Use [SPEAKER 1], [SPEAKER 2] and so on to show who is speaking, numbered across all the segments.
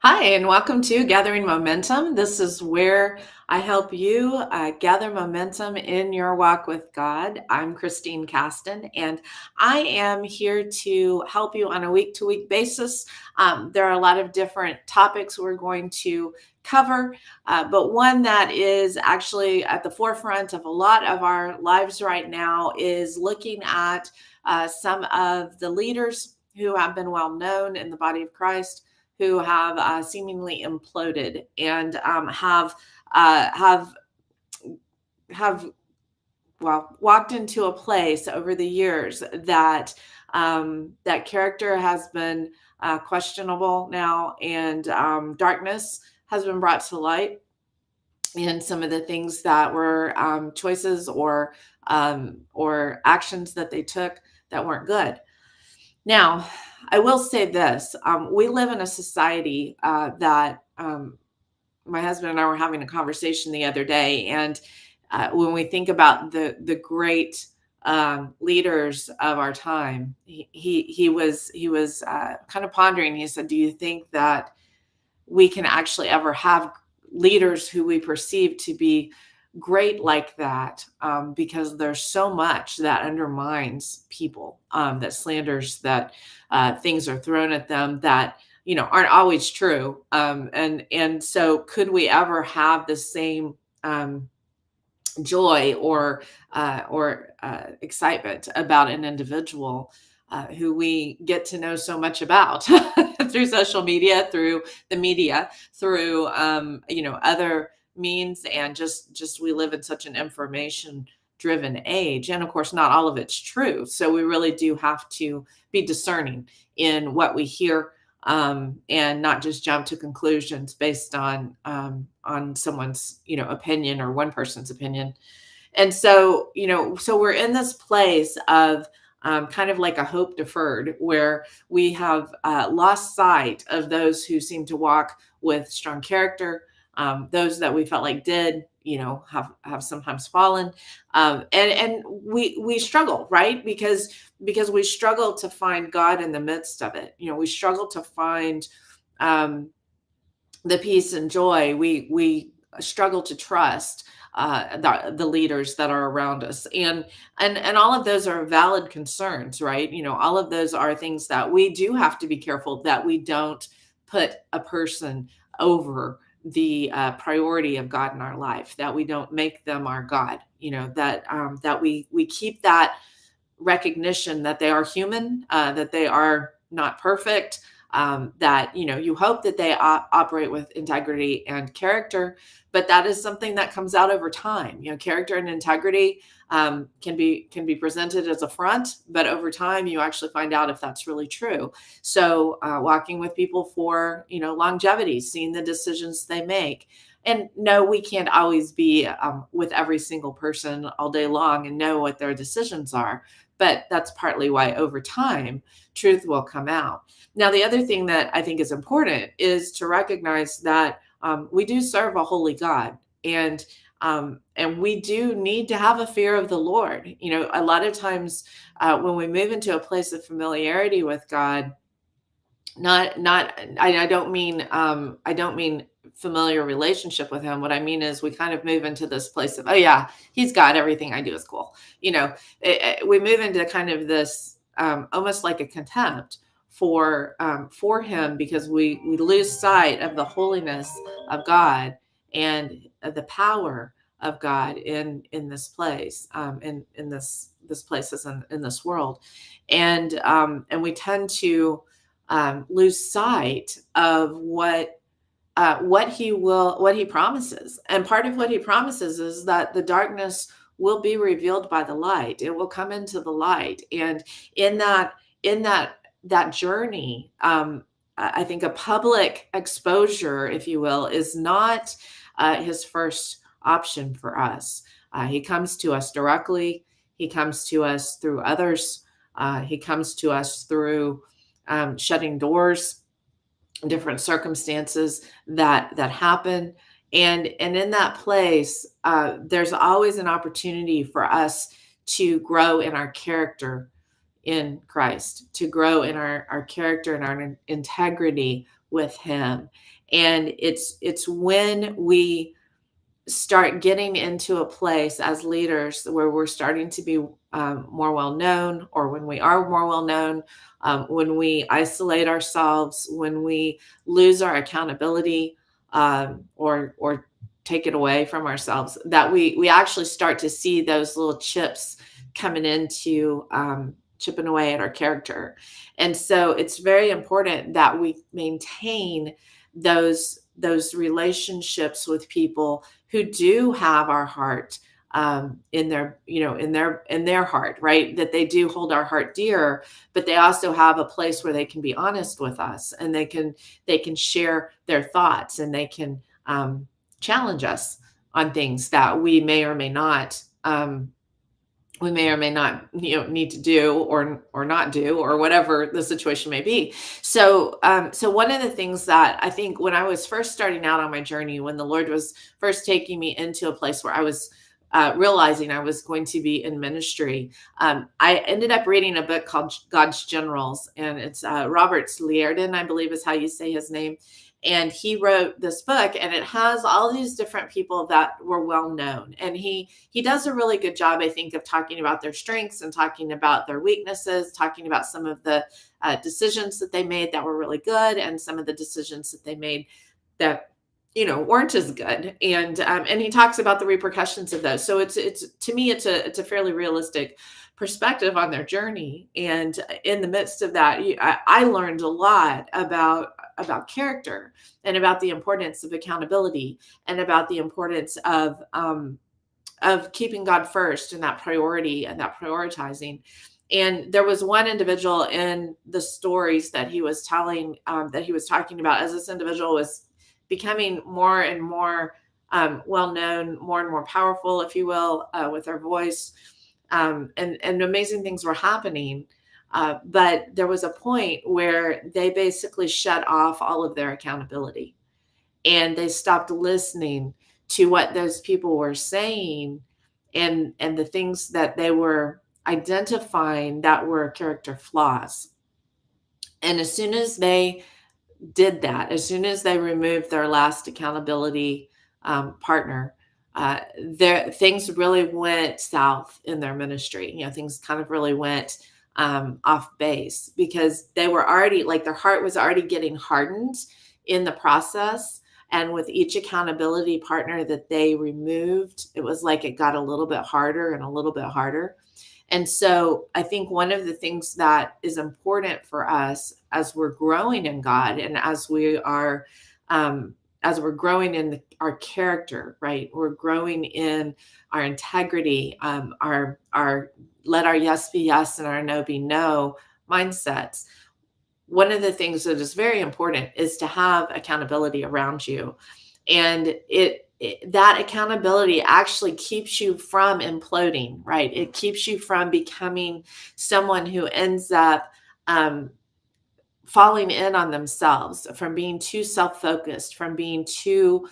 [SPEAKER 1] Hi, and welcome to Gathering Momentum. This is where I help you gather momentum in your walk with God. I'm Christine Casten, and I am here to help you on a week to week basis. There are a lot of different topics we're going to cover, but one that is actually at the forefront of a lot of our lives right now is looking at some of the leaders who have been well known in the body of Christ who have seemingly imploded and uh, have have walked into a place over the years that that character has been questionable now, and darkness has been brought to light, and some of the things that were choices or actions that they took that weren't good. Now, I will say this: we live in a society that my husband and I were having a conversation the other day, and when we think about the great leaders of our time, he was kind of pondering. He said, "Do you think that we can actually ever have leaders who we perceive to be great like that, because there's so much that undermines people, that slanders, that things are thrown at them that aren't always true, and so could we ever have the same joy or excitement about an individual who we get to know so much about through social media, through the media, through other means, and just we live in such an information driven age, and of course not all of it's true, so we really do have to be discerning in what we hear, and not just jump to conclusions based on someone's opinion, or one person's opinion. And so so we're in this place of kind of like a hope deferred, where we have lost sight of those who seem to walk with strong character, those that we felt like did have sometimes fallen, and we struggle, right? Because we struggle to find God in the midst of it. We struggle to find um, the peace and joy. We struggle to trust the leaders that are around us, and all of those are valid concerns, right? All of those are things that we do have to be careful that we don't put a person over the priority of God in our life, that we don't make them our God, that we keep that recognition that they are human, that they are not perfect, that you hope that they operate with integrity and character, but that is something that comes out over time. Character and integrity can be presented as a front, but over time you actually find out if that's really true. So walking with people for longevity, seeing the decisions they make. And no, we can't always be with every single person all day long and know what their decisions are, but that's partly why over time truth will come out. Now, the other thing that I think is important is to recognize that we do serve a holy God, and we do need to have a fear of the Lord. A lot of times when we move into a place of familiarity with God, not I don't mean familiar relationship with him. What I mean is we kind of move into this place of, oh yeah, he's got everything I do is cool. We move into kind of this almost like a contempt for him, because we lose sight of the holiness of God and the power of God in this place, in this places in this world, and we tend to lose sight of what he promises. And part of what he promises is that the darkness will be revealed by the light. It will come into the light, and in that journey, I think a public exposure, if you will, is not his first option for us. He comes to us directly. He comes to us through others. He comes to us through shutting doors, different circumstances that happen, and in that place, there's always an opportunity for us to grow in our character in Christ, to grow in our character and our integrity with him. And it's when we start getting into a place as leaders where we're starting to be more well known, or when we are more well known, when we isolate ourselves, when we lose our accountability, or take it away from ourselves, that we actually start to see those little chips coming into chipping away at our character. And so it's very important that we maintain those relationships with people who do have our heart in their, in their heart, right? That they do hold our heart dear, but they also have a place where they can be honest with us, and they can share their thoughts, and they can challenge us on things that we may or may not, need to do or not do, or whatever the situation may be. So one of the things that I think, when I was first starting out on my journey, when the Lord was first taking me into a place where I was realizing I was going to be in ministry, I ended up reading a book called God's Generals, and it's Robert Liardon, I believe is how you say his name. And he wrote this book, and it has all these different people that were well known. And he does a really good job, I think, of talking about their strengths and talking about their weaknesses, talking about some of the decisions that they made that were really good, and some of the decisions that they made that weren't as good. And he talks about the repercussions of those. So it's to me, it's a fairly realistic perspective on their journey. And in the midst of that, I learned a lot about character, and about the importance of accountability, and about the importance of keeping God first, and that priority, and that prioritizing. And there was one individual in the stories that he was telling, that he was talking about, as this individual was becoming more and more well known, more and more powerful, if you will, with their voice, and amazing things were happening. But there was a point where they basically shut off all of their accountability, and they stopped listening to what those people were saying, and the things that they were identifying that were character flaws. And as soon as they did that, as soon as they removed their last accountability partner, their things really went south in their ministry. Things kind of really went off base, because they were already, like, their heart was already getting hardened in the process. And with each accountability partner that they removed, it was like it got a little bit harder and a little bit harder. And so I think one of the things that is important for us as we're growing in God, and as we're growing in our character, right? We're growing in our integrity, our let our yes be yes and our no be no mindsets. One of the things that is very important is to have accountability around you. And that accountability actually keeps you from imploding, right? It keeps you from becoming someone who ends up falling in on themselves, from being too self-focused, from being too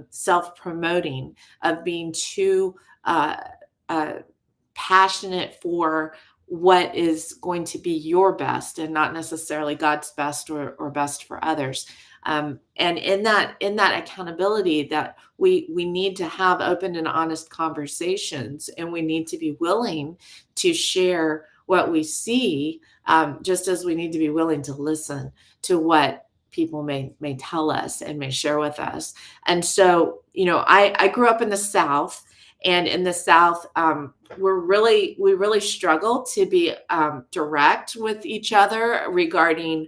[SPEAKER 1] self-promoting, of being too passionate for what is going to be your best, and not necessarily God's best, or best for others. And in that accountability, that we need to have open and honest conversations, and we need to be willing to share what we see, just as we need to be willing to listen to what people may tell us and may share with us. And so, I grew up in the South, and in the South, we really struggle to be direct with each other regarding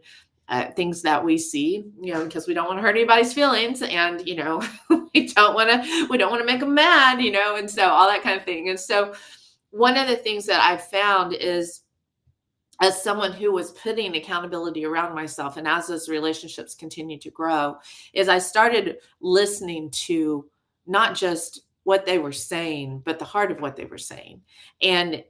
[SPEAKER 1] things that we see, because we don't want to hurt anybody's feelings, and we don't want to make them mad, and so all that kind of thing. And so one of the things that I've found is, as someone who was putting accountability around myself, and as those relationships continue to grow, is I started listening to not just what they were saying, but the heart of what they were saying. And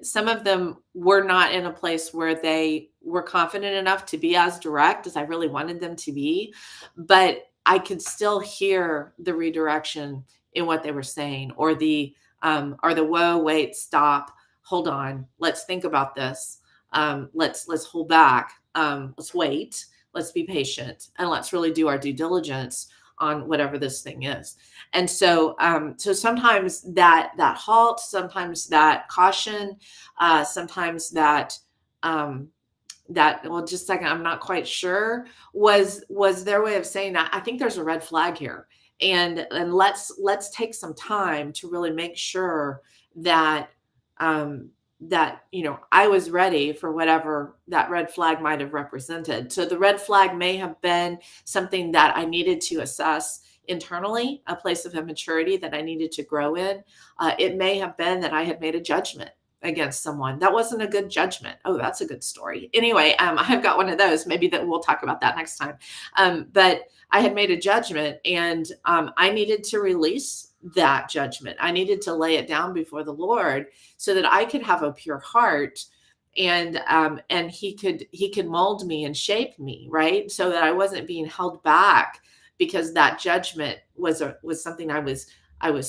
[SPEAKER 1] some of them were not in a place where they were confident enough to be as direct as I really wanted them to be, but I could still hear the redirection in what they were saying, or the whoa, wait, stop, hold on, let's think about this. Let's hold back. Let's wait. let's be patient, and let's really do our due diligence on whatever this thing is. And so, so sometimes that halt, sometimes that caution, sometimes um, that, well, just a second, I'm not quite sure, was their way of saying, I think there's a red flag here, and let's take some time to really make sure that that I was ready for whatever that red flag might have represented. So the red flag may have been something that I needed to assess internally, a place of immaturity that I needed to grow in. It may have been that I had made a judgment against someone. That wasn't a good judgment. Oh, that's a good story. Anyway, I've got one of those. Maybe that we'll talk about that next time. But I had made a judgment, and I needed to release that judgment. I needed to lay it down before the Lord so that I could have a pure heart, and he could mold me and shape me, right? So that I wasn't being held back because that judgment was something I was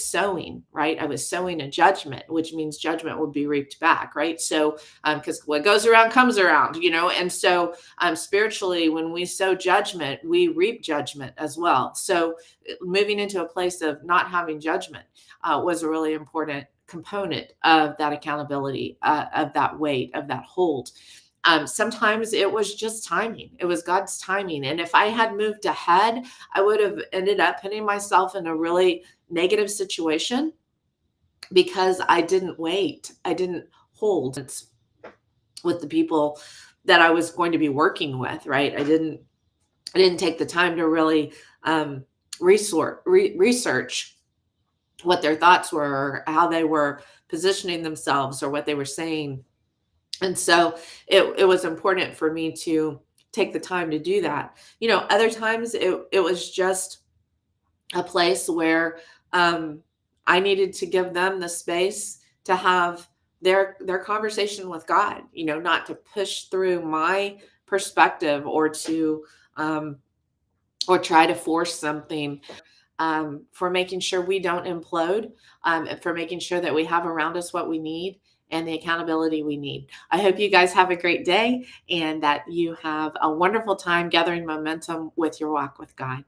[SPEAKER 1] sowing, right? I was sowing a judgment, which means judgment will be reaped back, right? So, because what goes around comes around, and so spiritually, when we sow judgment, we reap judgment as well. So, moving into a place of not having judgment was a really important component of that accountability, of that weight, of that hold. Sometimes it was just timing. It was God's timing. And if I had moved ahead, I would have ended up putting myself in a really negative situation because I didn't wait. I didn't hold with the people that I was going to be working with, right? I didn't take the time to really research what their thoughts were, or how they were positioning themselves, or what they were saying. And so it was important for me to take the time to do that. Other times it was just a place where I needed to give them the space to have their conversation with God, not to push through my perspective, or try to force something, for making sure we don't implode, for making sure that we have around us what we need and the accountability we need. I hope you guys have a great day and that you have a wonderful time gathering momentum with your walk with God.